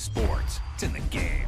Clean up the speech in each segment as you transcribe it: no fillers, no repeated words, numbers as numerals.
sports. It's in the game.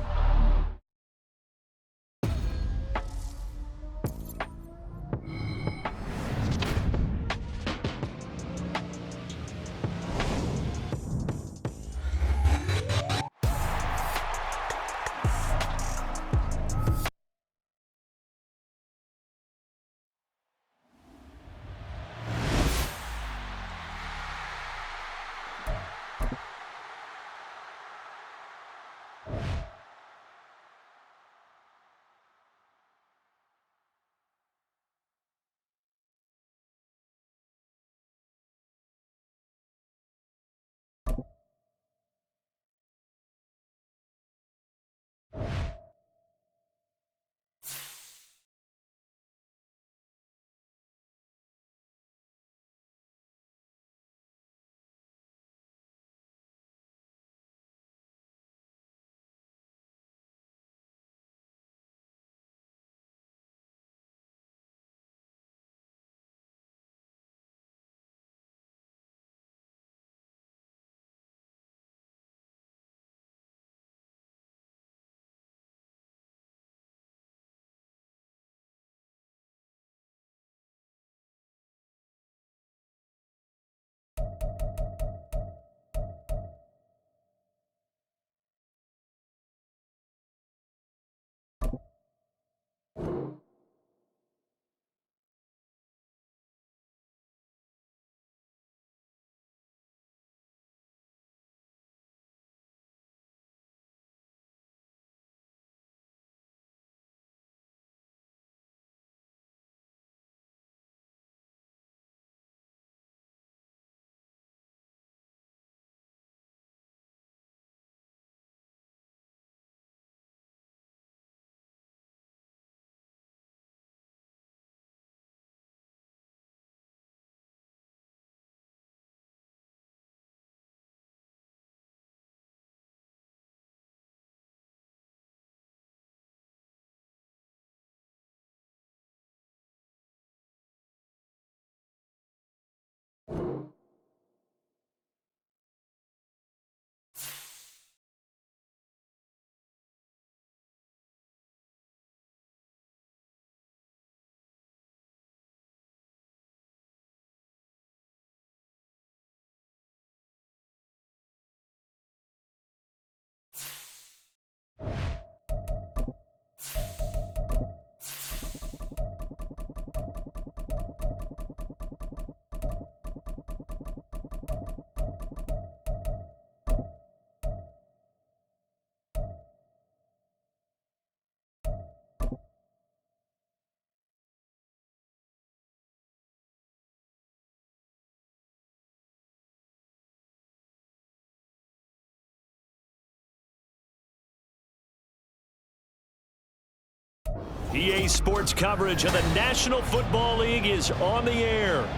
EA Sports coverage of the National Football League is on the air.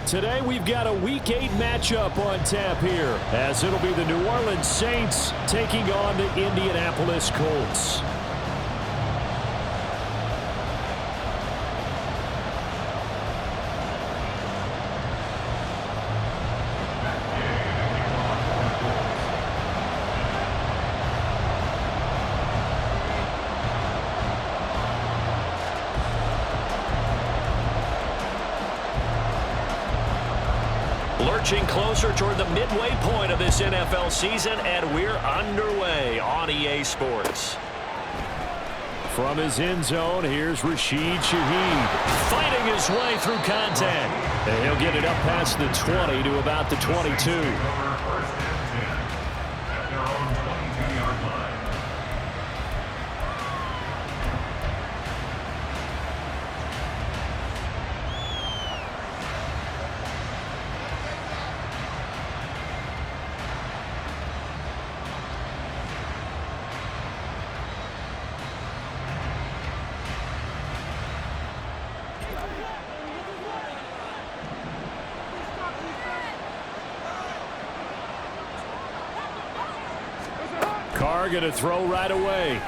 Today we've got a Week 8 matchup on tap here, as it'll be the New Orleans Saints taking on the Indianapolis Colts. Lurching closer toward the midway point of this NFL season, and we're underway on EA Sports. From his end zone, here's Rashid Shaheed, fighting his way through contact. And he'll get it up past the 20 to about the 22. Carr going to throw right away.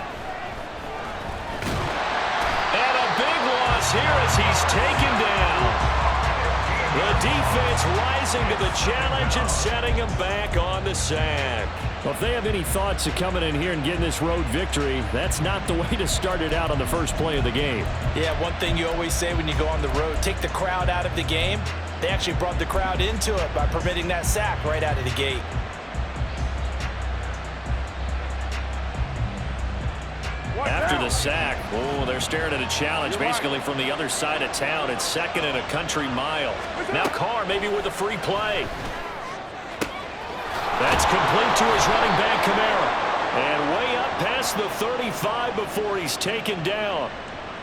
And a big loss here as he's taken down. The defense rising to the challenge and setting him back on the sack. Well, if they have any thoughts of coming in here and getting this road victory, that's not the way to start it out on the first play of the game. Yeah, one thing you always say when you go on the road, take the crowd out of the game. They actually brought the crowd into it by permitting that sack right out of the gate. After the sack, they're staring at a challenge basically from the other side of town. It's second and a country mile. Now Carr maybe with a free play. That's complete to his running back, Kamara. And way up past the 35 before he's taken down.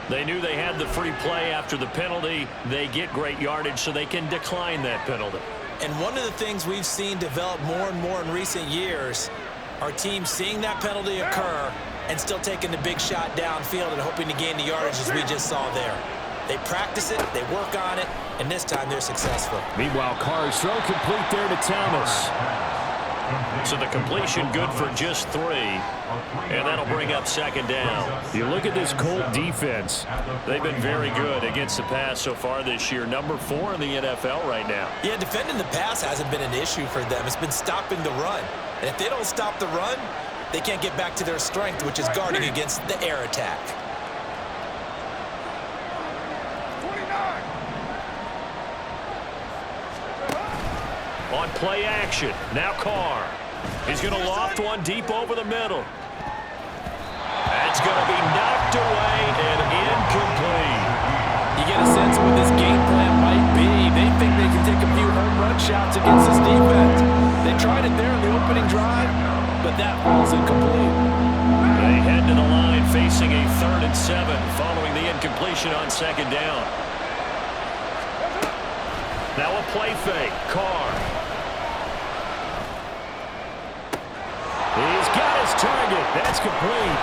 They knew they had the free play after the penalty. They get great yardage so they can decline that penalty. And one of the things we've seen develop more and more in recent years are teams seeing that penalty occur and still taking the big shot downfield and hoping to gain the yardage as we just saw there. They practice it, they work on it, and this time they're successful. Meanwhile, Carr's throw complete there to Thomas. So the completion good for just 3, and that'll bring up second down. You look at this Colt defense. They've been very good against the pass so far this year. Number 4 in the NFL right now. Yeah, defending the pass hasn't been an issue for them. It's been stopping the run. And if they don't stop the run, they can't get back to their strength, which is guarding against the air attack. On play action, now Carr. He's going to loft one deep over the middle. That's going to be knocked away and incomplete. You get a sense of what this game plan might be. They think they can take a few home run shots against this defense. They tried it there in the opening drive, but that falls incomplete. They head to the line facing a 3rd and 7 following the incompletion on second down. Now a play fake, Carr. He's got his target. That's complete.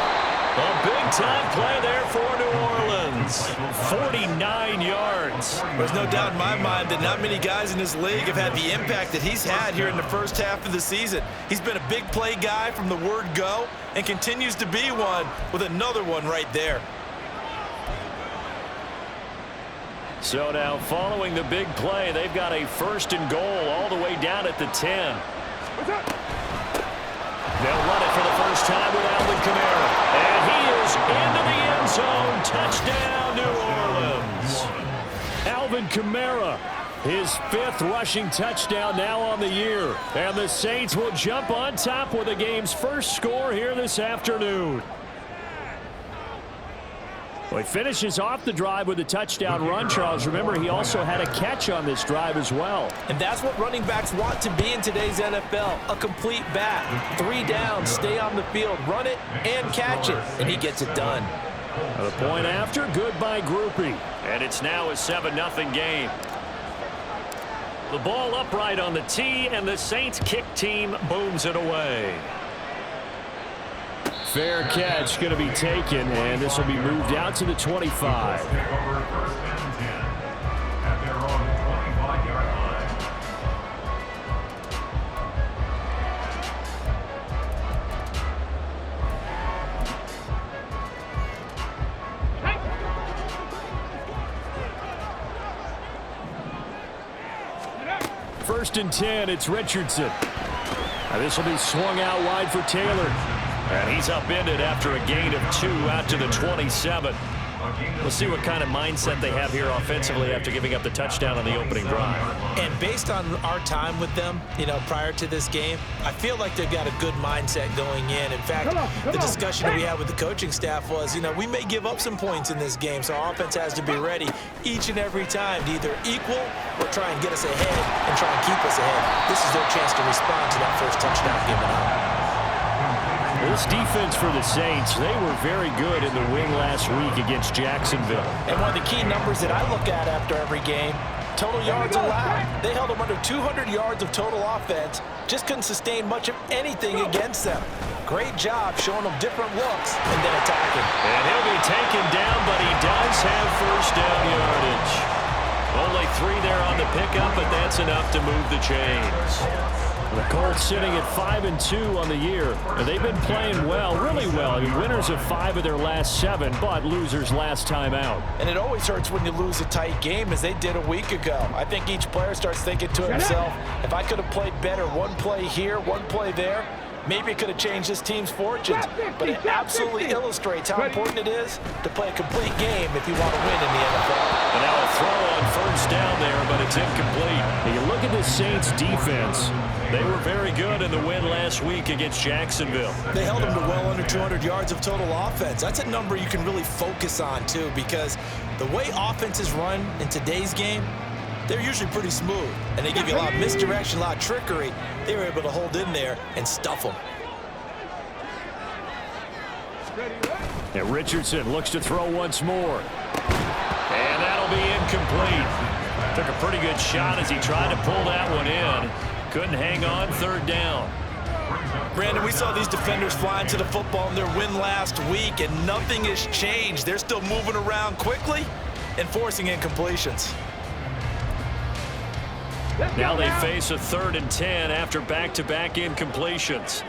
A big-time play there for New Orleans. 49 yards. There's no doubt in my mind that not many guys in this league have had the impact that he's had here in the first half of the season. He's been a big play guy from the word go and continues to be one with another one right there. So now following the big play, they've got a 1st and goal all the way down at the 10. They'll run it for the first time with Alvin Kamara. And he is into the end zone. Touchdown, New Orleans. Alvin Kamara, his 5th rushing touchdown now on the year. And the Saints will jump on top with the game's first score here this afternoon. Well, he finishes off the drive with a touchdown run, Charles. Remember, he also had a catch on this drive as well. And that's what running backs want to be in today's NFL, a complete back. 3 downs, stay on the field, run it, and catch it. And he gets it done. The point after, good by Groupie. And it's now a 7-0 game. The ball upright on the tee, and the Saints kick team booms it away. Fair catch going to be taken, and this will be moved out to the 25. First and 10, it's Richardson. Now this will be swung out wide for Taylor. And he's upended after a gain of 2 out to the 27. We'll see what kind of mindset they have here offensively after giving up the touchdown on the opening drive. And based on our time with them, prior to this game, I feel like they've got a good mindset going in. In fact, the discussion that we had with the coaching staff was, we may give up some points in this game, so our offense has to be ready each and every time to either equal or try and get us ahead and try and keep us ahead. This is their chance to respond to that first touchdown given up. This defense for the Saints, they were very good in the win last week against Jacksonville. And one of the key numbers that I look at after every game, total yards allowed. They held them under 200 yards of total offense, just couldn't sustain much of anything against them. Great job showing them different looks and then attacking. And he'll be taken down, but he does have first down yardage. Only 3 there on the pickup, but that's enough to move the chains. The Colts sitting at 5-2 on the year, and they've been playing well, really well. I mean, winners of 5 of their last 7, but losers last time out. And it always hurts when you lose a tight game, as they did a week ago. I think each player starts thinking to himself, if I could have played better one play here, one play there, maybe it could have changed this team's fortunes. But it absolutely illustrates how important it is to play a complete game if you want to win in the NFL. And now a throw on first down there, but it's incomplete. And you look at the Saints' defense. They were very good in the win last week against Jacksonville. They held them to well under 200 yards of total offense. That's a number you can really focus on, too, because the way offenses run in today's game, they're usually pretty smooth, and they give you a lot of misdirection, a lot of trickery. They were able to hold in there and stuff them. And Richardson looks to throw once more. And that'll be incomplete. Took a pretty good shot as he tried to pull that one in. Couldn't hang on third down. Brandon, we saw these defenders flying to the football in their win last week, and nothing has changed. They're still moving around quickly and forcing incompletions. Now they face a 3rd and 10 after back-to-back incompletions.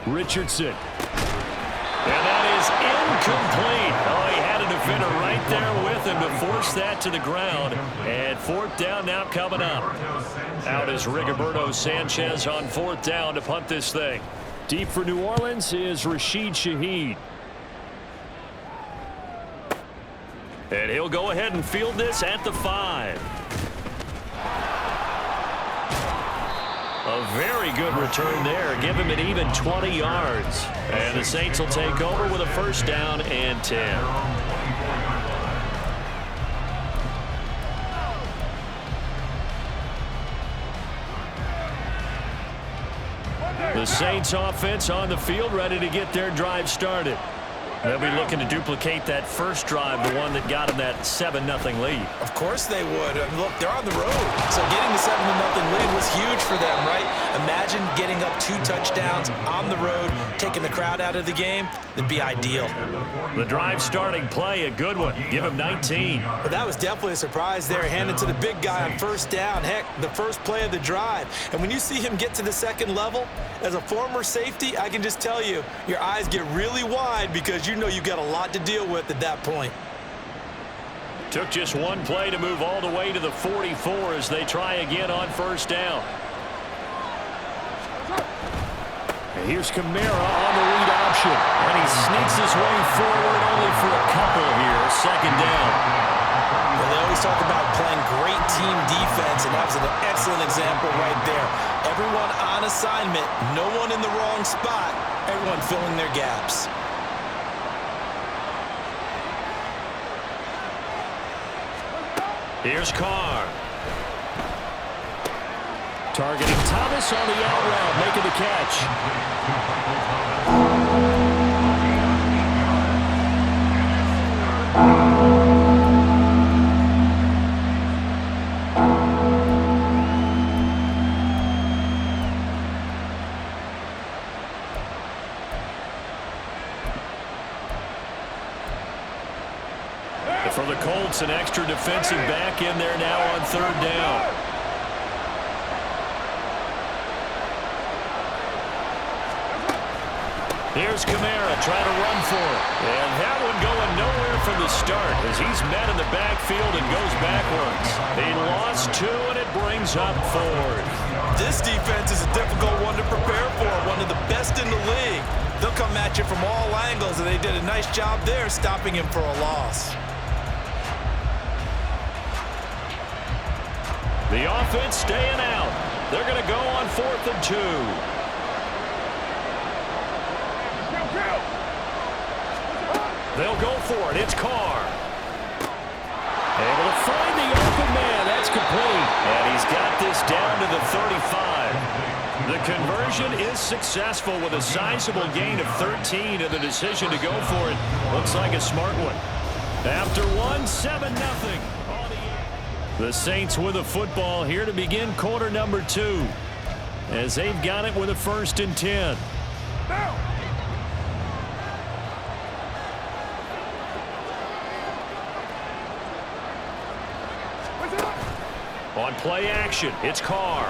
Richardson. And that is incomplete. Oh, he had a defender right there with him to force that to the ground. And 4th down now coming up. Out is Rigoberto Sanchez on 4th down to punt this thing. Deep for New Orleans is Rashid Shaheed. And he'll go ahead and field this at the 5. A very good return there. Give him an even 20 yards. And the Saints will take over with a 1st down and 10. The Saints offense on the field, ready to get their drive started. They'll be looking to duplicate that first drive, the one that got them that 7-0 lead. Of course they would. I mean, look, they're on the road. So getting the 7-0 lead was huge for them, right? Imagine getting up 2 touchdowns on the road, taking the crowd out of the game. That'd be ideal. The drive starting play, a good one. Give him 19. But that was definitely a surprise there, handed to the big guy on 1st down. Heck, the first play of the drive. And when you see him get to the 2nd level, as a former safety, I can just tell you, your eyes get really wide because you know you've got a lot to deal with at that point. Took just one play to move all the way to the 44 as they try again on 1st down. And here's Kamara on the read option. And he sneaks his way forward only for a couple here. 2nd down. Well, they always talk about playing great team defense, and that was an excellent example right there. Everyone on assignment, no one in the wrong spot, everyone filling their gaps. Here's Carr. Targeting Thomas on the out route, making the catch. For the Colts, an extra defensive back in there now on 3rd down. Here's Kamara trying to run for it. And that one going nowhere from the start as he's met in the backfield and goes backwards. He lost 2, and it brings up 4th. This defense is a difficult one to prepare for, one of the best in the league. They'll come at you from all angles, and they did a nice job there stopping him for a loss. The offense staying out. They're going to go on 4th and 2. They'll go for it. It's Carr. Able to find the open man. That's complete. And he's got this down to the 35. The conversion is successful with a sizable gain of 13, and the decision to go for it looks like a smart one. After 1, 7-0. The Saints with a football here to begin quarter number 2 as they've got it with a 1st and 10. On play action, it's Carr.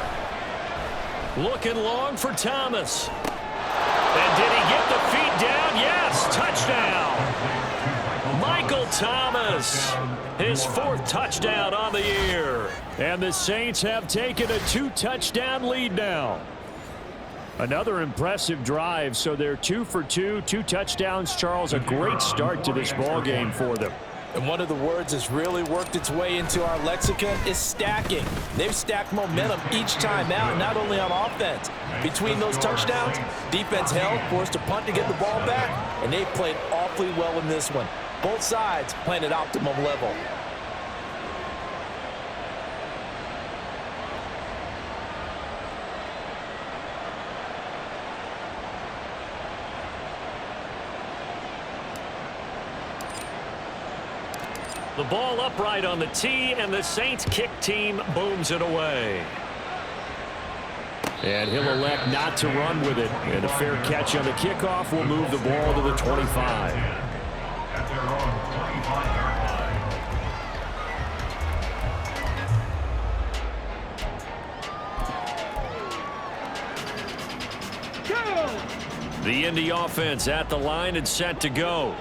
Looking long for Thomas. And did he get the feet down? Yes, touchdown. Michael Thomas, his 4th touchdown on the year. And the Saints have taken a 2-touchdown lead now. Another impressive drive, so they're 2 for 2, 2 touchdowns. Charles, a great start to this ball game for them. And one of the words that's really worked its way into our lexicon is stacking. They've stacked momentum each time out, not only on offense. Between those touchdowns, defense held, forced a punt to get the ball back, and they played awfully well in this one. Both sides playing at optimum level. The ball upright on the tee, and the Saints kick team booms it away. And he'll elect not to run with it. And a fair catch on the kickoff will move the ball to the 25. At their own 25-yard line. The Indy offense at the line and set to go.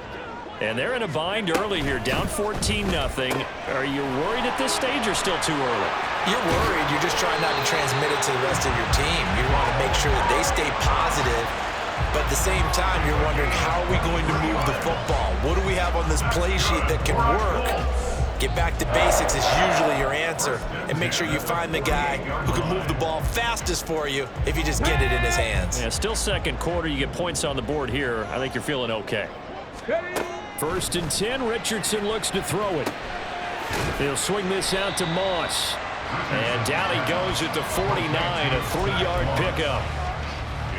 And they're in a bind early here, down 14-0. Are you worried at this stage or still too early? You're worried. You're just trying not to transmit it to the rest of your team. You want to make sure that they stay positive. But at the same time, you're wondering, how are we going to move the football? What do we have on this play sheet that can work? Get back to basics is usually your answer. And make sure you find the guy who can move the ball fastest for you if you just get it in his hands. Yeah, still second quarter. You get points on the board here. I think you're feeling okay. 1st and 10. Richardson looks to throw it. He'll swing this out to Moss. And down he goes at the 49, a 3-yard pickup.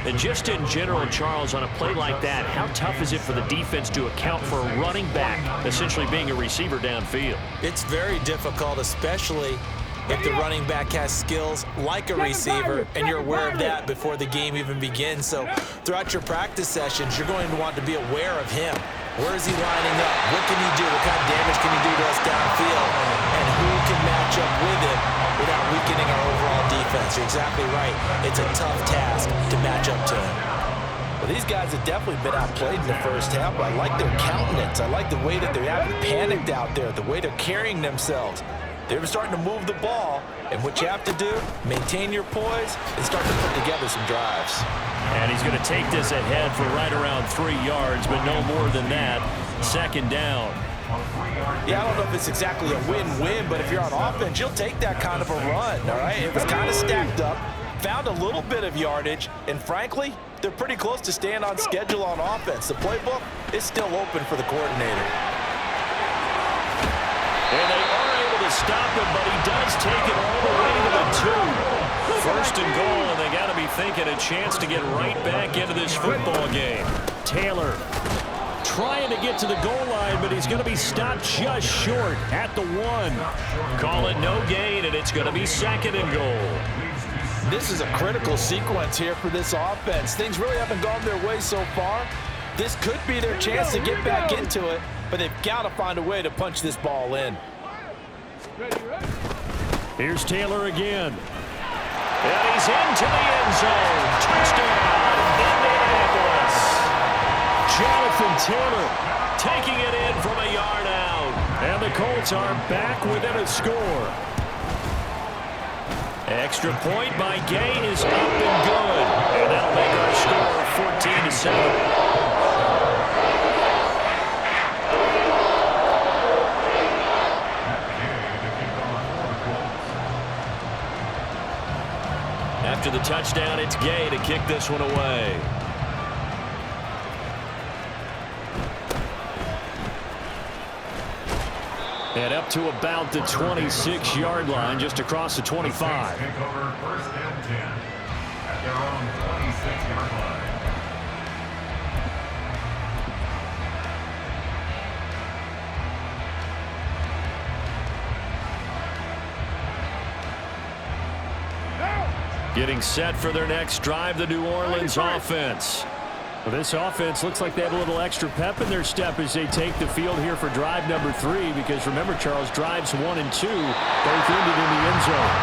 And just in general, Charles, on a play like that, how tough is it for the defense to account for a running back essentially being a receiver downfield? It's very difficult, especially if the running back has skills like a receiver, and you're aware of that before the game even begins. So throughout your practice sessions, you're going to want to be aware of him. Where is he lining up? What can he do? What kind of damage can he do to us downfield? And who can match up with him without weakening our overall defense? You're exactly right. It's a tough task to match up to him. Well, these guys have definitely been outplayed in the first half, but I like their countenance. I like the way that they haven't panicked out there, the way they're carrying themselves. They're starting to move the ball, and what you have to do, maintain your poise and start to put together some drives. And he's going to take this ahead for right around 3 yards, but no more than that. 2nd down. Yeah, I don't know if it's exactly a win-win, but if you're on offense, you'll take that kind of a run, all right? It was kind of stacked up, found a little bit of yardage, and frankly, they're pretty close to staying on schedule on offense. The playbook is still open for the coordinator. And they are able to stop him, but he does take it all the way to the 2. 1st and goal, and they got to be thinking a chance to get right back into this football game. Taylor trying to get to the goal line, but he's going to be stopped just short at the 1. Call it no gain, and it's going to be 2nd and goal. This is a critical sequence here for this offense. Things really haven't gone their way so far. This could be their chance to get back into it, but they've got to find a way to punch this ball in. Here's Taylor again. And he's into the end zone. Touchdown, Indianapolis. Jonathan Taylor taking it in from a yard out. And the Colts are back within a score. Extra point by Gay is up and good. And that'll make our score 14-7. After the touchdown, it's Gay to kick this one away. And up to about the 26-yard line, just across the 25. Take over 1st and 10 at their own 26-yard line. Getting set for their next drive, the New Orleans offense. Well, this offense looks like they have a little extra pep in their step as they take the field here for drive number 3, because remember, Charles, drives 1 and 2 both ended in the end zone.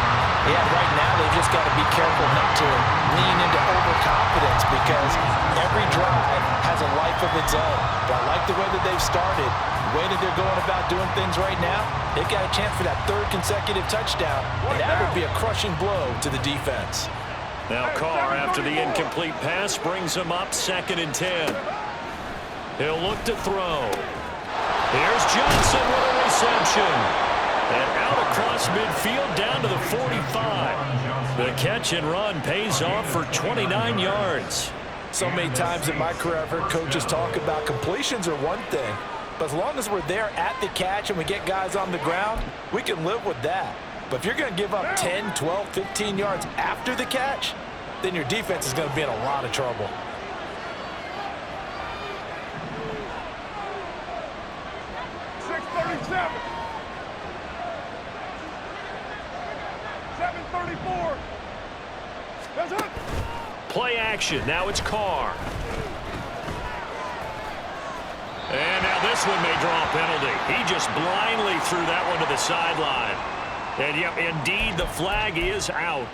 Yeah, right now they've just got to be careful not to lean into overconfidence, because every drive has a life of its own. But I like the way that they've started, the way that they're going about doing things right now. They've got a chance for that 3rd consecutive touchdown, and that would be a crushing blow to the defense. Now Carr, after the incomplete pass, brings him up 2nd and 10. He'll look to throw. Here's Johnson with a reception. And out across midfield down to the 45. The catch and run pays off for 29 yards. So many times in my career I've heard coaches talk about completions are one thing, but as long as we're there at the catch and we get guys on the ground, we can live with that. But if you're going to give up 10, 12, 15 yards after the catch, then your defense is going to be in a lot of trouble. Play action. Now it's Carr. And now this one may draw a penalty. He just blindly threw that one to the sideline. And, yep, indeed, the flag is out.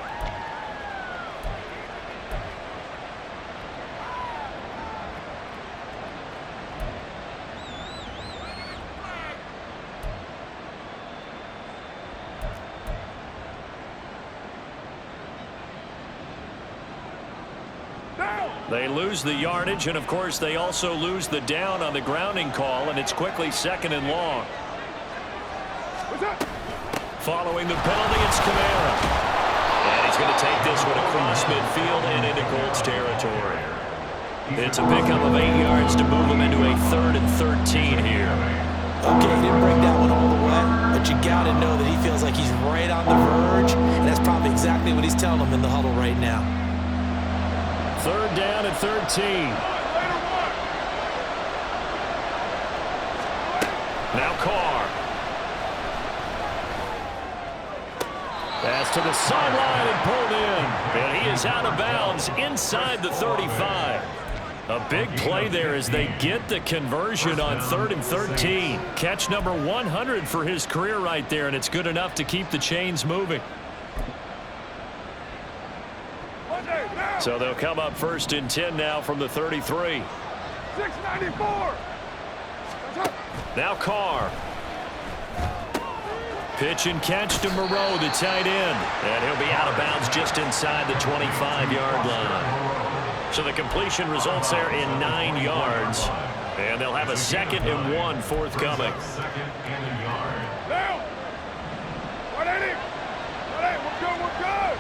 They lose the yardage, and, of course, they also lose the down on the grounding call, and it's quickly 2nd and long. Following the penalty, it's Kamara. And he's going to take this one across midfield and into Colts territory. It's a pickup of 8 yards to move him into a 3rd and 13 here. Okay, he didn't break that one all the way, but you got to know that he feels like he's right on the verge, and that's probably exactly what he's telling them in the huddle right now. 3rd down and 13. Now Carr. Pass to the sideline and pulled in. And he is out of bounds inside the 35. A big play there as they get the conversion on 3rd and 13. Catch number 100 for his career right there, and it's good enough to keep the chains moving. So they'll come up 1st and 10 now from the 33. 694. Now Carr. Pitch and catch to Moreau, the tight end. And he'll be out of bounds just inside the 25-yard line. So the completion results there in 9 yards. And they'll have a 2nd and 1 forthcoming. Now. 180. 180. We're good.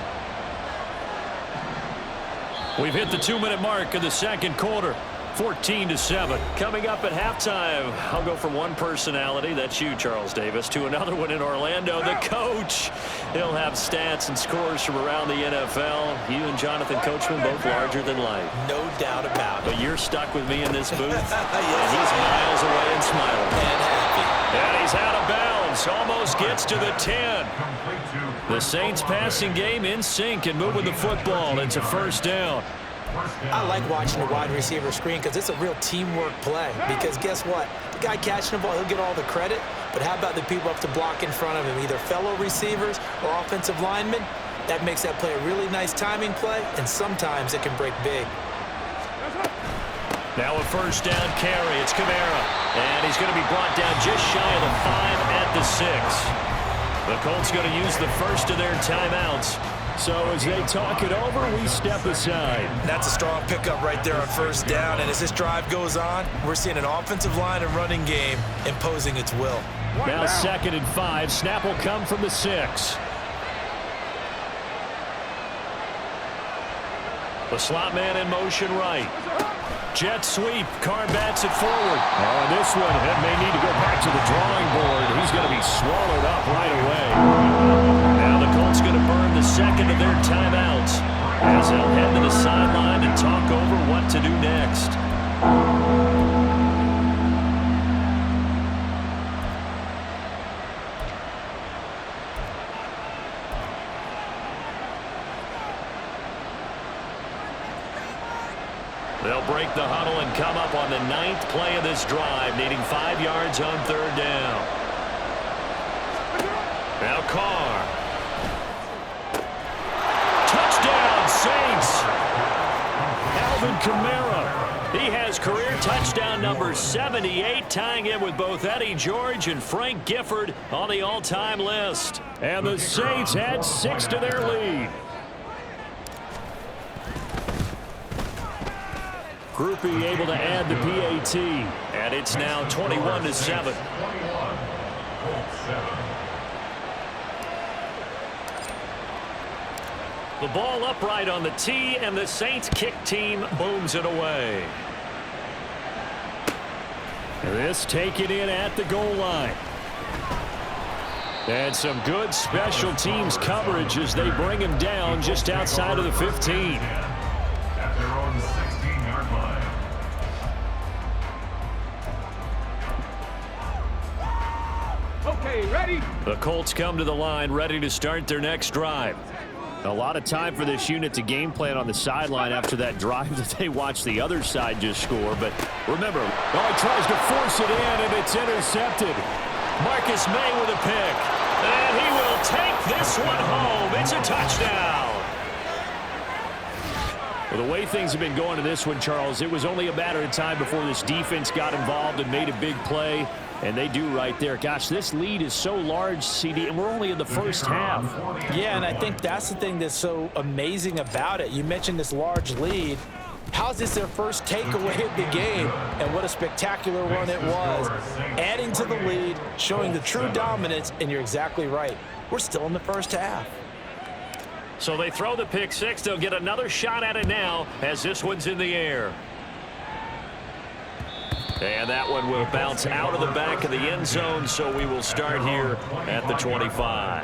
We've hit the 2-minute mark of the 2nd quarter. 14-7. Coming up at halftime, I'll go from one personality, that's you, Charles Davis, to another one in Orlando, the coach. He'll have stats and scores from around the NFL. You and Jonathan Coachman both larger than life. No doubt about it. But you're stuck with me in this booth. Yes, and he's miles away and smiling. And happy. And he's out of bounds. Almost gets to the 10. The Saints passing game in sync and moving the football. It's a 1st down. I like watching the wide receiver screen because it's a real teamwork play. Because guess what? The guy catching the ball, he'll get all the credit. But how about the people up to block in front of him, either fellow receivers or offensive linemen? That makes that play a really nice timing play, and sometimes it can break big. Now a 1st down carry. It's Kamara. And he's going to be brought down just shy of the 5 at the 6. The Colts going to use the first of their timeouts. So as they talk it over, we step aside. That's a strong pickup right there on 1st down. And as this drive goes on, we're seeing an offensive line and running game imposing its will. Now 2nd and 5. Snap will come from the 6. The slot man in motion right. Jet sweep. Carr bats it forward. Oh, this one may need to go back to the drawing board. He's going to be swallowed up right away. Now the Colts going to burn the 2nd of their timeouts as they'll head to the sideline and talk over what to do next. They'll break the huddle and come up on the 9th play of this drive, needing 5 yards on 3rd down. Now Carr. Touchdown, Saints. Alvin Kamara. He has career touchdown number 78, tying him with both Eddie George and Frank Gifford on the all-time list. And the Saints add 6 to their lead. Groupie able to add the PAT. And it's now 21-7. The ball upright on the tee, and the Saints kick team booms it away. This taken in at the goal line. And some good special teams coverage as they bring him down just outside of the 15. At their own 16-yard line. Okay, ready? The Colts come to the line ready to start their next drive. A lot of time for this unit to game plan on the sideline after that drive that they watched the other side just score. But remember, he tries to force it in, and it's intercepted. Marcus May with a pick. And he will take this one home. It's a touchdown. Well, the way things have been going to this one, Charles, it was only a matter of time before this defense got involved and made a big play. And they do right there. Gosh, this lead is so large, CD, and we're only in the first half. Yeah, and I think that's the thing that's so amazing about it. You mentioned this large lead. How's this their first takeaway of the game? And what a spectacular one it was. Adding to the lead, showing the true dominance, and you're exactly right. We're still in the first half. So they throw the pick six. They'll get another shot at it now as this one's in the air. And that one will bounce out of the back of the end zone, so we will start here at the 25.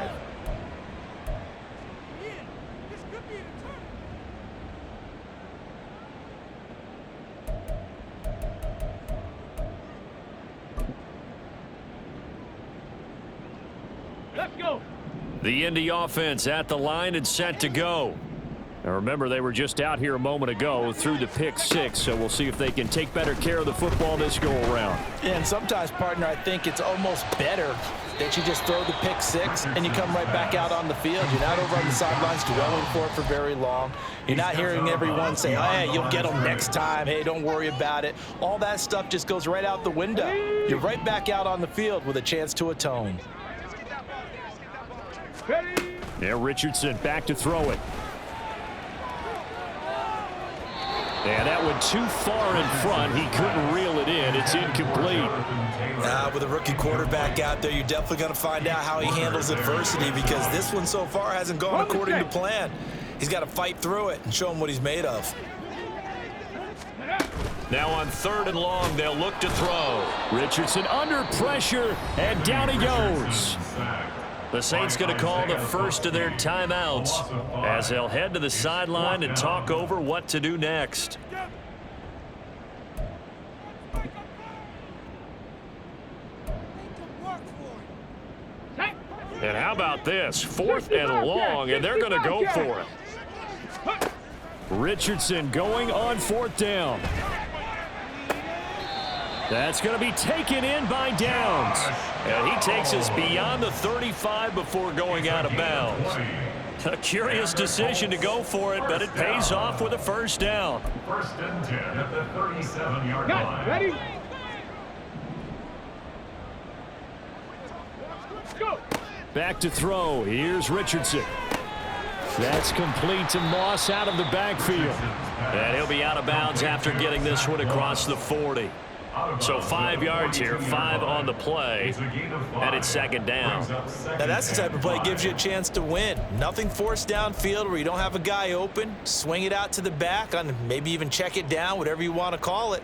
Let's go. The Indy offense at the line and set to go. Now remember, they were just out here a moment ago through the pick six, so we'll see if they can take better care of the football this go-around. Yeah, and sometimes, partner, I think it's almost better that you just throw the pick six and you come right back out on the field. You're not over on the sidelines dwelling for it for very long. You're not hearing everyone say, oh, hey, you'll get them next time. Hey, don't worry about it. All that stuff just goes right out the window. You're right back out on the field with a chance to atone. Yeah, Richardson back to throw it. And that one too far in front. He couldn't reel it in. It's incomplete. With a rookie quarterback out there, you're definitely going to find out how he handles adversity, because this one so far hasn't gone according to plan. He's got to fight through it and show him what he's made of. Now on 3rd and long, they'll look to throw. Richardson under pressure, and down he goes. The Saints going to call the first of their timeouts as they'll head to the sideline and talk over what to do next. And how about this? 4th and long, and they're going to go for it. Richardson going on 4th down. That's going to be taken in by Downs. And he takes us beyond the 35 before going out of bounds. A curious decision to go for it, but it pays off with a first down. 1st and 10 at the 37-yard line. Ready? Go. Back to throw. Here's Richardson. That's complete to Moss out of the backfield. And he'll be out of bounds after getting this one across the 40. So 5 yards here, 5 on the play, and it's 2nd down. Now that's the type of play that gives you a chance to win. Nothing forced downfield where you don't have a guy open. Swing it out to the back, on maybe even check it down, whatever you want to call it.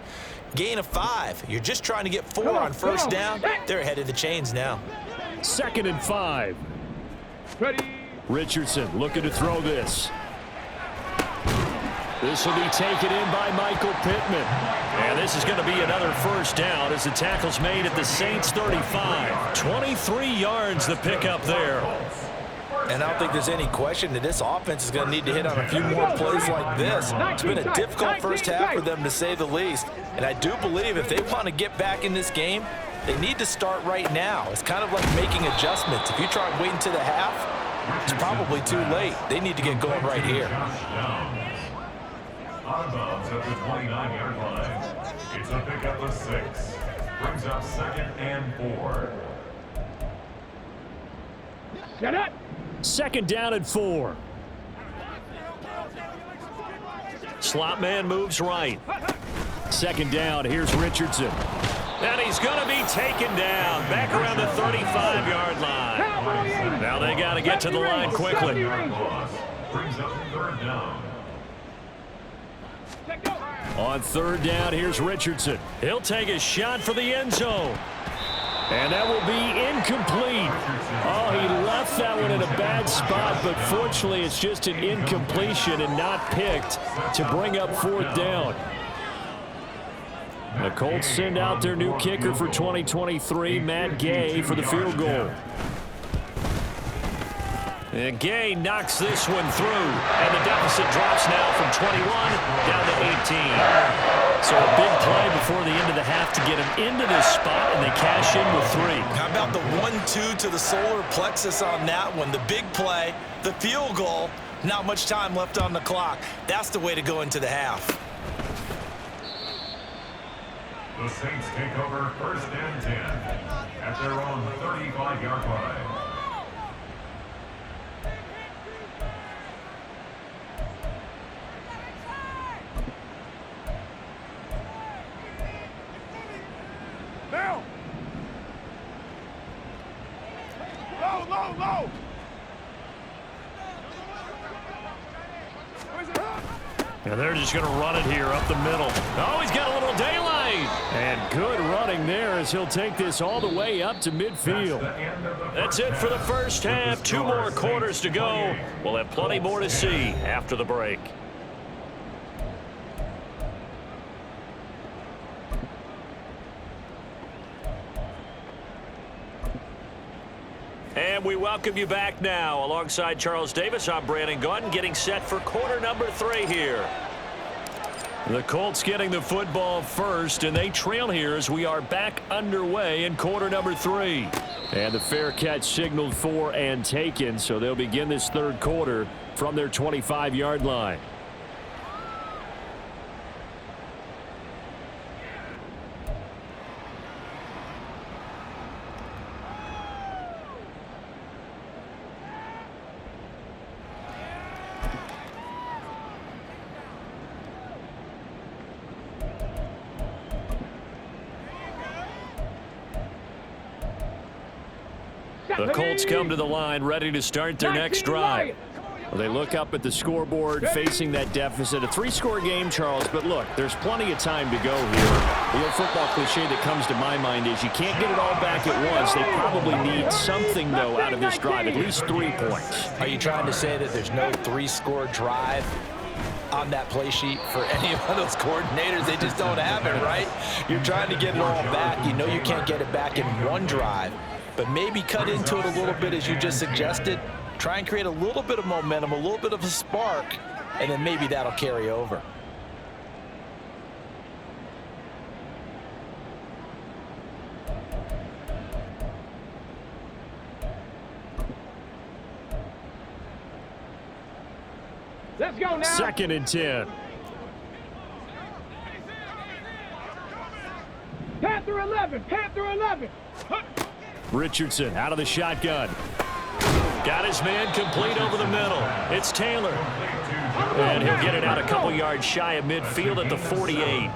Gain of 5. You're just trying to get 4 on first down. They're ahead of the chains now. 2nd and 5. Ready. Richardson looking to throw this. This will be taken in by Michael Pittman. And this is going to be another first down as the tackle's made at the Saints 35. 23 yards the pickup there. And I don't think there's any question that this offense is going to need to hit on a few more plays like this. It's been a difficult first half for them, to say the least. And I do believe if they want to get back in this game, they need to start right now. It's kind of like making adjustments. If you try and wait until the half, it's probably too late. They need to get going right here. Out of bounds at the 29-yard line. It's a pickup of 6. Brings up 2nd and 4. Get it. 2nd down and 4. Slot man moves right. 2nd down. Here's Richardson. And he's going to be taken down. Back around the 35-yard line. Now they got to get to the line quickly. Brings up 3rd down. On 3rd down, here's Richardson. He'll take a shot for the end zone. And that will be incomplete. Oh, he left that one in a bad spot, but fortunately it's just an incompletion and not picked to bring up 4th down. The Colts send out their new kicker for 2023, Matt Gay, for the field goal. And Gay knocks this one through, and the deficit drops now from 21 down to 18. So a big play before the end of the half to get him into this spot, and they cash in with 3. How about the 1-2 to the solar plexus on that one? The big play, the field goal, not much time left on the clock. That's the way to go into the half. The Saints take over 1st and 10 at their own 35-yard line. Low. And they're just going to run it here up the middle. Oh, he's got a little daylight. And good running there as he'll take this all the way up to midfield. That's it for the first half. 2 more quarters to go. We'll have plenty more to see after the break. And we welcome you back now. Alongside Charles Davis, I'm Brandon Gaudin, getting set for quarter number 3 here. The Colts getting the football first, and they trail here as we are back underway in quarter number 3. And the fair catch signaled for and taken, so they'll begin this 3rd quarter from their 25-yard line. The Colts come to the line ready to start their next drive. Well, they look up at the scoreboard facing that deficit. A 3-score game, Charles, but look, there's plenty of time to go here. The old football cliche that comes to my mind is you can't get it all back at once. They probably need something, though, out of this drive, at least 3 points. Are you trying to say that there's no 3-score drive on that play sheet for any of those coordinators? They just don't have it, right? You're trying to get it all back. You know you can't get it back in one drive. But maybe cut into it a little bit, as you just suggested. Try and create a little bit of momentum, a little bit of a spark, and then maybe that'll carry over. Let's go now. 2nd and 10. Panther 11. Richardson out of the shotgun. Got his man complete over the middle. It's Taylor. And he'll get it out a couple yards shy of midfield at the 48.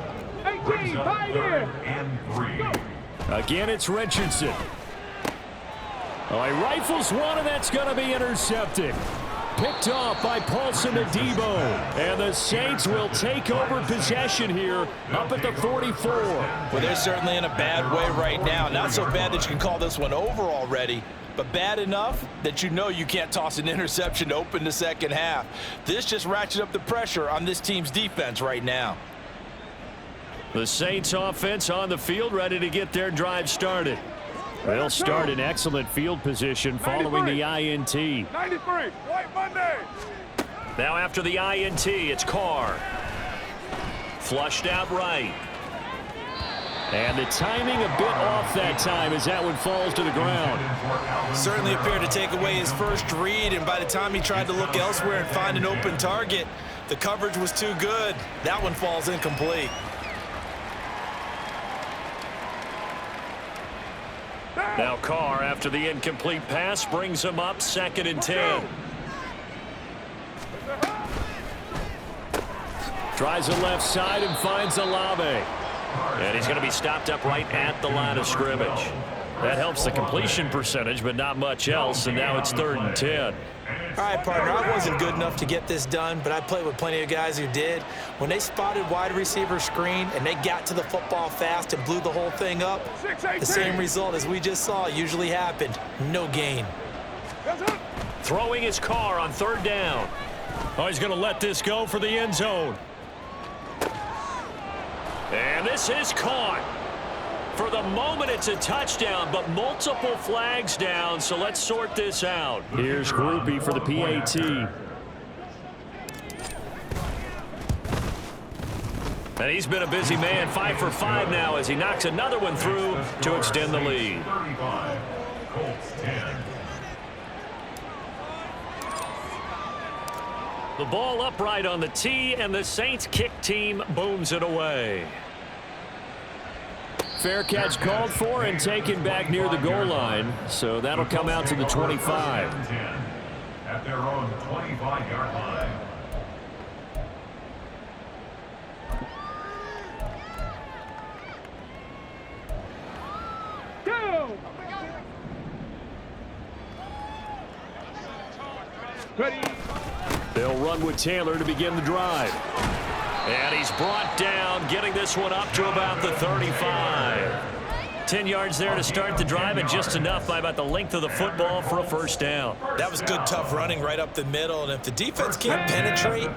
18, Pioneer. Again, it's Richardson. Oh, he rifles one, and that's going to be intercepted. Picked off by Paulson Adebo. And the Saints will take over possession here up at the 44. Well, they're certainly in a bad way right now. Not so bad that you can call this one over already, but bad enough that you know you can't toss an interception to open the second half. This just ratchets up the pressure on this team's defense right now. The Saints offense on the field ready to get their drive started. They'll start in excellent field position following the INT. 93. White Monday. Now after the INT, it's Carr. Flushed out right. And the timing a bit off that time as that one falls to the ground. Certainly appeared to take away his first read, and by the time he tried to look elsewhere and find an open target, the coverage was too good. That one falls incomplete. Now Carr, after the incomplete pass, brings him up 2nd and 10. Tries the left side and finds Olave. And he's going to be stopped up right at the line of scrimmage. That helps the completion percentage, but not much else, and now it's 3rd and 10. All right, partner, I wasn't good enough to get this done, but I played with plenty of guys who did. When they spotted wide receiver screen and they got to the football fast and blew the whole thing up, the same result as we just saw usually happened. No gain. Throwing his Carr on 3rd down. Oh, he's going to let this go for the end zone. And this is caught. For the moment, it's a touchdown, but multiple flags down, so let's sort this out. Here's Groupie for the PAT. And he's been a busy man, 5 for 5 now as he knocks another one through to extend the lead. 35, Colts 10. The ball upright on the tee, and the Saints kick team booms it away. Fair catch called for and taken back near the goal line, so that'll come out to the 25. At their own 25-yard line. Go. Ready. They'll run with Taylor to begin the drive. And he's brought down, getting this one up to about the 35. 10 yards there to start the drive, and just enough by about the length of the football for a 1st down. That was good, tough running right up the middle, and if the defense can't penetrate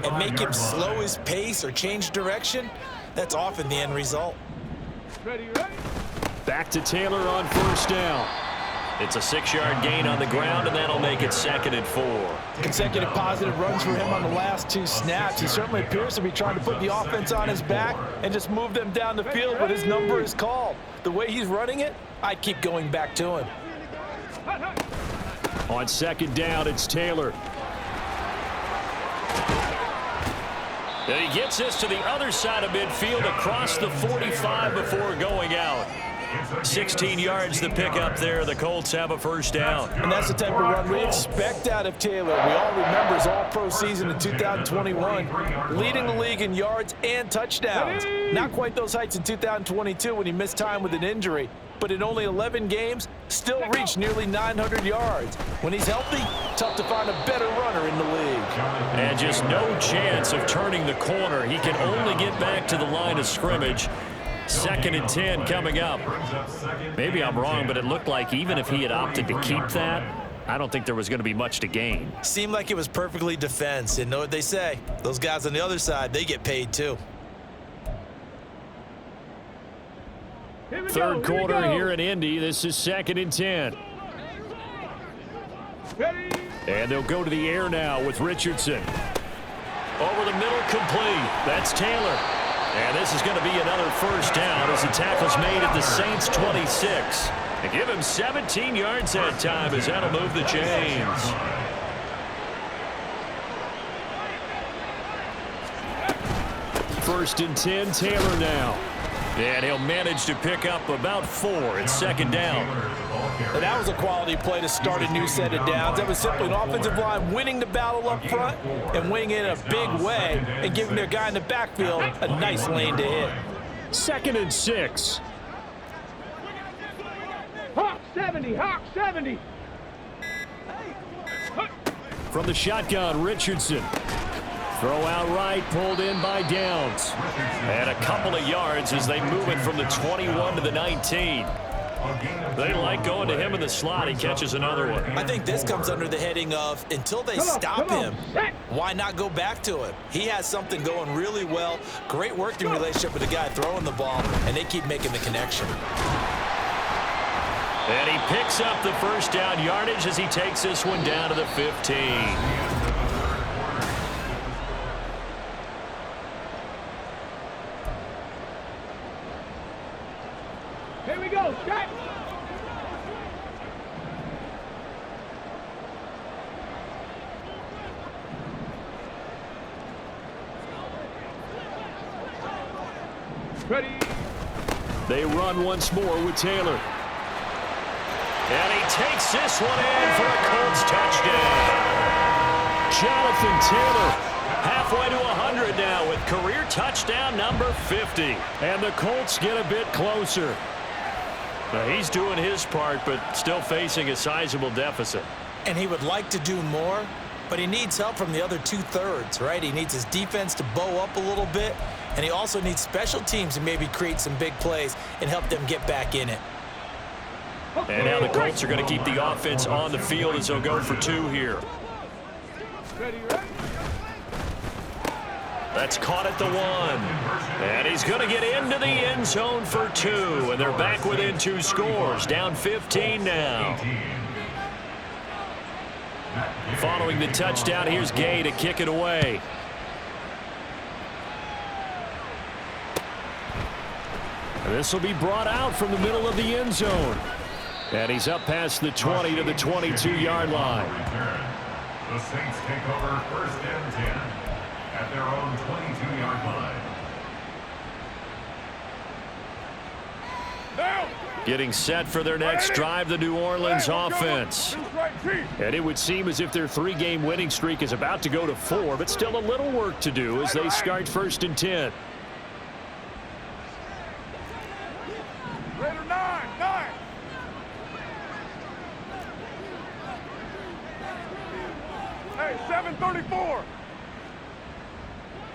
and make him slow his pace or change direction, that's often the end result. Ready. Back to Taylor on 1st down. It's a 6-yard gain on the ground, and that'll make it 2nd and 4. Consecutive positive runs for him on the last 2 snaps. He certainly appears to be trying to put the offense on his back and just move them down the field when his number is called. The way he's running it, I keep going back to him. On 2nd down, it's Taylor. And he gets this to the other side of midfield across the 45 before going out. 16 yards to pick up there. The Colts have a 1st down. And that's the type of run we expect out of Taylor. We all remember his all-pro season in 2021, leading the league in yards and touchdowns. Not quite those heights in 2022 when he missed time with an injury, but in only 11 games, still reached nearly 900 yards. When he's healthy, tough to find a better runner in the league. And just no chance of turning the corner. He can only get back to the line of scrimmage. 2nd and 10 coming up. Maybe I'm wrong, but it looked like even if he had opted to keep that, I don't think there was going to be much to gain. Seemed like it was perfectly defense. And know what they say? Those guys on the other side, they get paid too. 3rd quarter here in Indy. This is 2nd and 10. Ready. And they'll go to the air now with Richardson. Over the middle, complete. That's Taylor. And this is going to be another 1st down as the tackle's made at the Saints' 26. And give him 17 yards that time as that'll move the chains. First and 10, Taylor now. And he'll manage to pick up about 4. It's 2nd down. And that was a quality play to start a new set of downs. That was simply an offensive line winning the battle up front and winning it in a big way and giving their guy in the backfield a nice lane to hit. 2nd and 6. Hawk 70. Hawk 70. From the shotgun, Richardson. Throw out right, pulled in by Downs. And a couple of yards as they move it from the 21 to the 19. They like going to him in the slot. He catches another one. I think this comes under the heading of until they stop him, why not go back to him? He has something going really well. Great working relationship with the guy throwing the ball, and they keep making the connection. And he picks up the first down yardage as he takes this one down to the 15. Here we go, Scott. Ready. They run once more with Taylor. And he takes this one in for a Colts touchdown. Jonathan Taylor halfway to 100 now with career touchdown number 50. And the Colts get a bit closer. Now he's doing his part, but still facing a sizable deficit. And he would like to do more, but he needs help from the other two-thirds, right? He needs his defense to bow up a little bit, and he also needs special teams to maybe create some big plays and help them get back in it. And now the Colts are going to keep the offense on the field as they'll go for 2 here. Ready, ready. That's caught at the 1. And he's going to get into the end zone for 2. And they're back within 2 scores. Down 15 now. Following the touchdown, here's Gay to kick it away. And this will be brought out from the middle of the end zone. And he's up past the 20 to the 22-yard line. The Saints take over 1st and 10 at their own 22-yard line. Now. Getting set for their next drive, the New Orleans offense. And it would seem as if their 3-game winning streak is about to go to 4, but still a little work to do as they start 1st and 10. Raider 9. Hey, 734.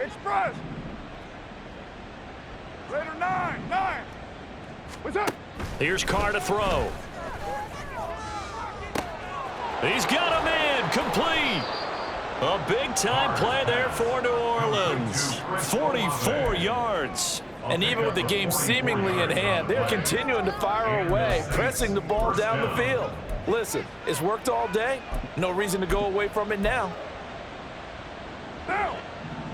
Express. Raider 9. What's up? Here's Carr to throw. He's got him in, complete. A big-time play there for New Orleans. 44 yards. And even with the game seemingly in hand, they're continuing to fire away, pressing the ball down the field. Listen, it's worked all day. No reason to go away from it now.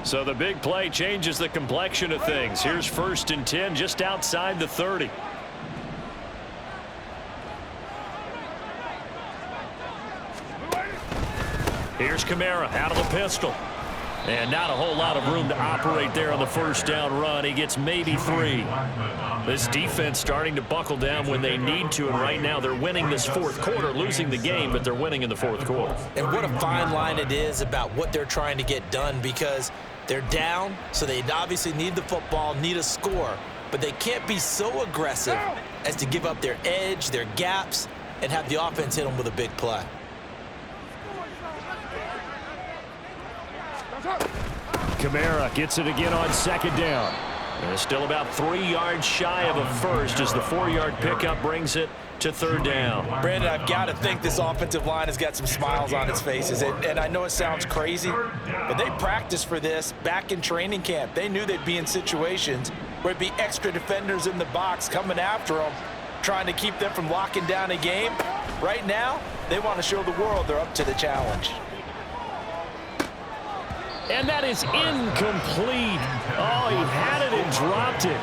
So the big play changes the complexion of things. Here's 1st and 10 just outside the 30. Here's Kamara out of the pistol. And not a whole lot of room to operate there on the 1st down run. He gets maybe 3. This defense starting to buckle down when they need to, and right now they're winning this 4th quarter, losing the game, but they're winning in the 4th quarter. And what a fine line it is about what they're trying to get done, because they're down, so they obviously need the football, need a score, but they can't be so aggressive as to give up their edge, their gaps, and have the offense hit them with a big play. Kamara gets it again on 2nd down. And still about 3 yards shy of a first as the 4-yard pickup brings it to 3rd down. Brandon, I've got to think this offensive line has got some smiles on its faces. And I know it sounds crazy, but they practiced for this back in training camp. They knew they'd be in situations where it'd be extra defenders in the box coming after them, trying to keep them from locking down a game. Right now, they want to show the world they're up to the challenge. And that is incomplete. Oh, he had it and dropped it.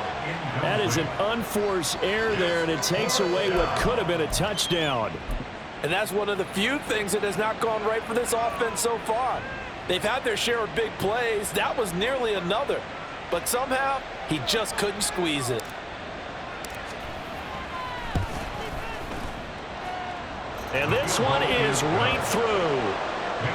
That is an unforced error there, and it takes away what could have been a touchdown. And that's one of the few things that has not gone right for this offense so far. They've had their share of big plays. That was nearly another. But somehow, he just couldn't squeeze it. And this one is right through.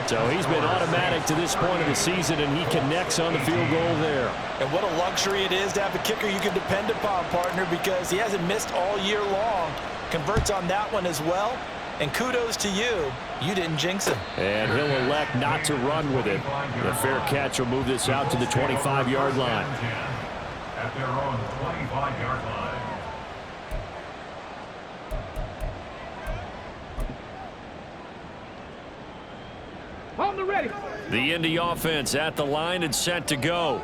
So he's been automatic to this point of the season, and he connects on the field goal there. And what a luxury it is to have a kicker you can depend upon, partner, because he hasn't missed all year long. Converts on that one as well. And kudos to you. You didn't jinx him. And he'll elect not to run with it. The fair catch will move this out to the 25-yard line. At their own 25-yard line. On the ready. The Indy offense at the line and set to go.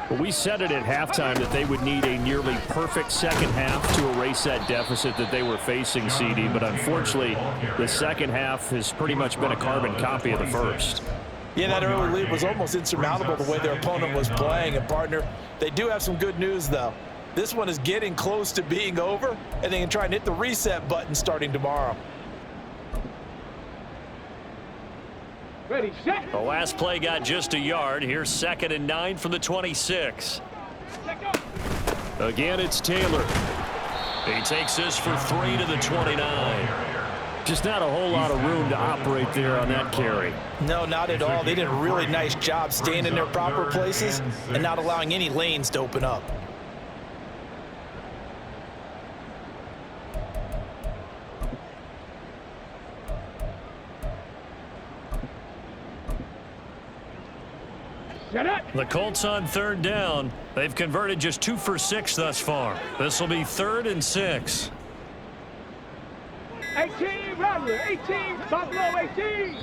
Well, we said it at halftime that they would need a nearly perfect second half to erase that deficit that they were facing, CD. But unfortunately, the second half has pretty much been a carbon copy of the first. Yeah, that early lead was almost insurmountable the way their opponent was playing. And, partner, they do have some good news, though. This one is getting close to being over, and they can try and hit the reset button starting tomorrow. Ready, set. The last play got just a yard. Here's 2nd and 9 from the 26. Again, it's Taylor. He takes this for 3 to the 29. Just not a whole lot of room to operate there on that carry. No, not at all. They did a really nice job staying in their proper places and not allowing any lanes to open up. The Colts on 3rd down. They've converted just 2 for 6 thus far. This will be 3rd and 6. 18, Rattler, 18, Buffalo, 18.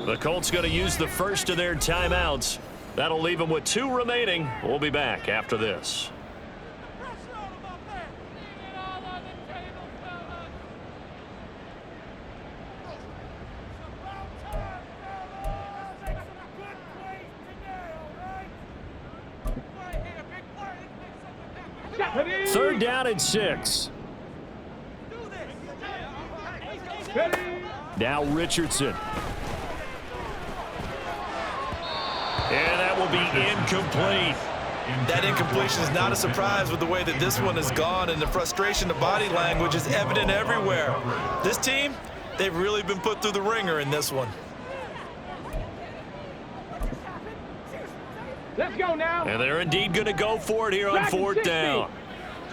The Colts going to use the first of their timeouts. That'll leave them with 2 remaining. We'll be back after this. Third down and 6. Now Richardson. And that will be incomplete. That incompletion is not a surprise with the way that this one has gone, and the frustration of body language is evident everywhere. This team, they've really been put through the ringer in this one. Let's go now. And they're indeed going to go for it here on 4th down.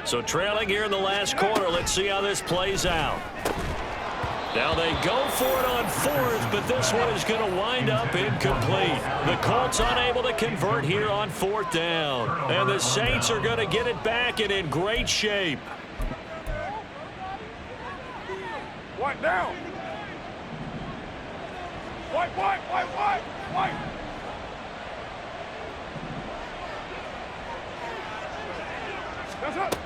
So trailing here in the last quarter. Let's see how this plays out. Now they go for it on 4th, but this one is going to wind up incomplete. The Colts unable to convert here on 4th down. And the Saints are going to get it back and in great shape. White down. White. That's up.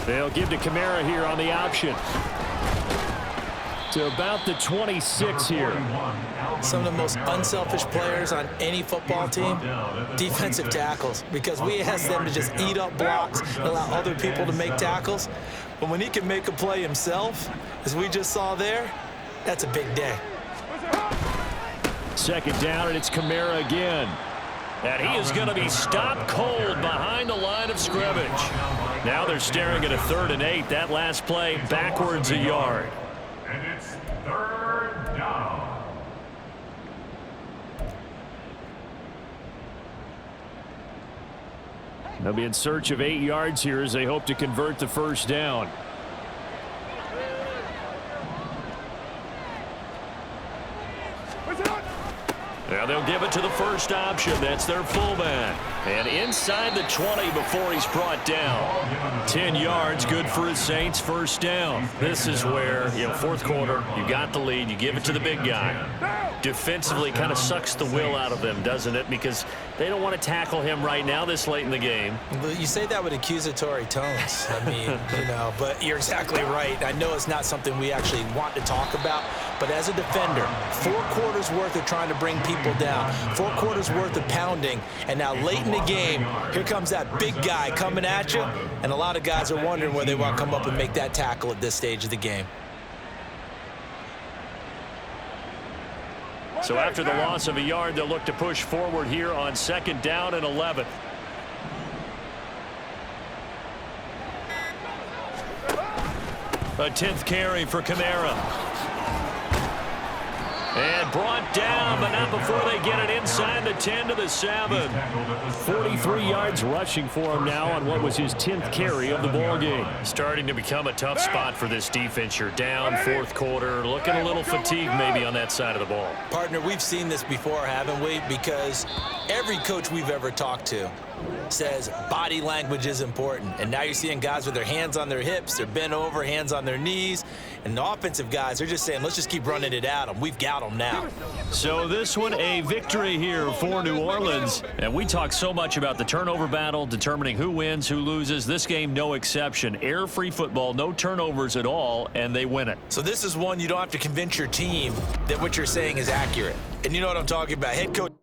They'll give to Kamara here on the option. To about the 26 here. Some of the most unselfish players on any football team, defensive tackles, because we ask them to just eat up blocks and allow other people to make tackles. But when he can make a play himself, as we just saw there, that's a big day. 2nd down, and it's Kamara again. And he is going to be stopped cold behind the line of scrimmage. Now they're staring at a 3rd and 8. That last play backwards a yard. And it's 3rd down. They'll be in search of 8 yards here as they hope to convert the 1st down. Now they'll give it to the first option. That's their fullback. And inside the 20 before he's brought down. 10 yards, good for his Saints, 1st down. This is where, 4th quarter, you got the lead, you give it to the big guy. Defensively kind of sucks the will out of them, doesn't it? Because they don't want to tackle him right now this late in the game. You say that with accusatory tones. I mean, but you're exactly right. I know it's not something we actually want to talk about, but as a defender, 4 quarters worth of trying to bring people down, 4 quarters worth of pounding, and now late in the game, here comes that big guy coming at you, and a lot of guys are wondering where they want to come up and make that tackle at this stage of the game. So after the loss of a yard, they'll look to push forward here on 2nd down and 11. A 10th carry for Kamara. And brought down, but not before they get it inside the 10 to the 7. 43 yards rushing for him now on what was his 10th carry of the ball game. Starting to become a tough spot for this defense. You're down 4th quarter, looking a little fatigued maybe on that side of the ball. Partner, we've seen this before, haven't we? Because every coach we've ever talked to says body language is important. And now you're seeing guys with their hands on their hips, they're bent over, hands on their knees. And the offensive guys, they're just saying, let's just keep running it at them. We've got them now. So this one, a victory here for for New Orleans. And we talk so much about the turnover battle, determining who wins, who loses. This game, no exception. Air-free football, no turnovers at all, and they win it. So this is one you don't have to convince your team that what you're saying is accurate. And you know what I'm talking about. Head coach